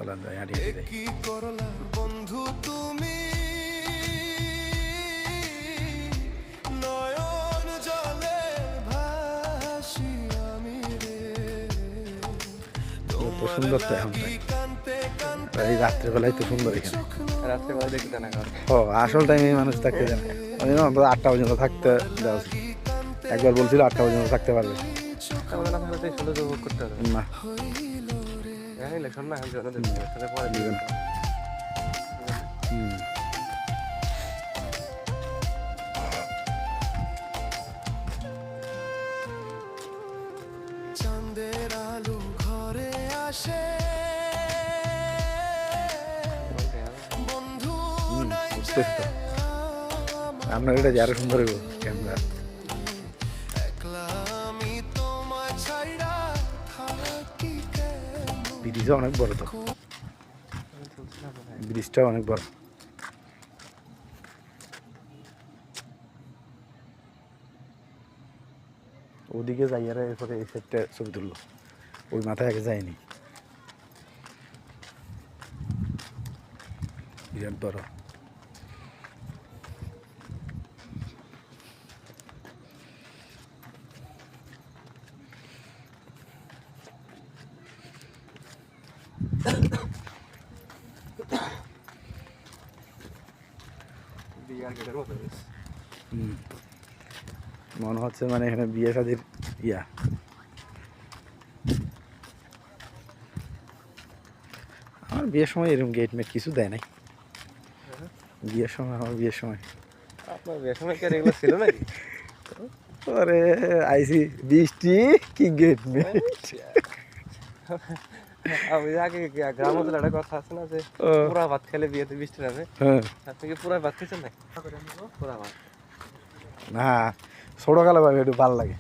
চলেন যাই হাঁটিয়ে যাই। কি করলা বন্ধু তুমি নয়ন জলে ভাসি আমি রে এত সুন্দর তো এখন কানতে কানতে এই রাত্রেবেলায় তো সুন্দর এখানে। রাত্রেবেলা দেখতে না ও আসল টাইমে মানুষ থাকতে জানে ওই জন্য অন্তত 8টা পর্যন্ত থাকতে দেওয়া উচিত। একবার বলছিল 8টা পর্যন্ত থাকতে পারবে আমাদের না থাকলে সৌন্দর্য উপভোগ করতে হবে না। হ্যাঁ ইলেকশন না ইলেকশনের পরে দিবে না। হুম। চাঁদের আলো ঘরে আসে বন্ধু নাই বুঝতেছি তো আপনার এটা যে আরো সুন্দর হইব ক্যামেরা। একলা আমি তোমায় ছাইড়া থাকি কেমন ব্রিজটা অনেক বড় তো, ব্রিজটা অনেক বড়। ওদিকে যাই আর এরপরে এই সাইডটা ছবি তুললো, ওই মাথায় আগে যায়নি। বিরাট বড়। মনে হচ্ছে মানে এখানে বিয়ে শাদির ইয়া। আমার বিয়ের সময় এরকম গেট মেট কিছু দেয় নাই। বিয়ের সময় আমার বিয়ের সময় আপনার বিয়ের সময় কি আর এগুলো ছিল নাকি? আরে আইসি বৃষ্টি কি গেট মেট। আমি আগে গ্রাম অঞ্চলে একটা কথা আছে না যে ও। পুরা ভাত খেলে বিয়েতে বৃষ্টি নামে। হ্যাঁ আপনি কি পুরা ভাত খেয়েছেন নাকি? পুরা ভাত না ছোটকালে ভাবে একটু ভালো লাগে।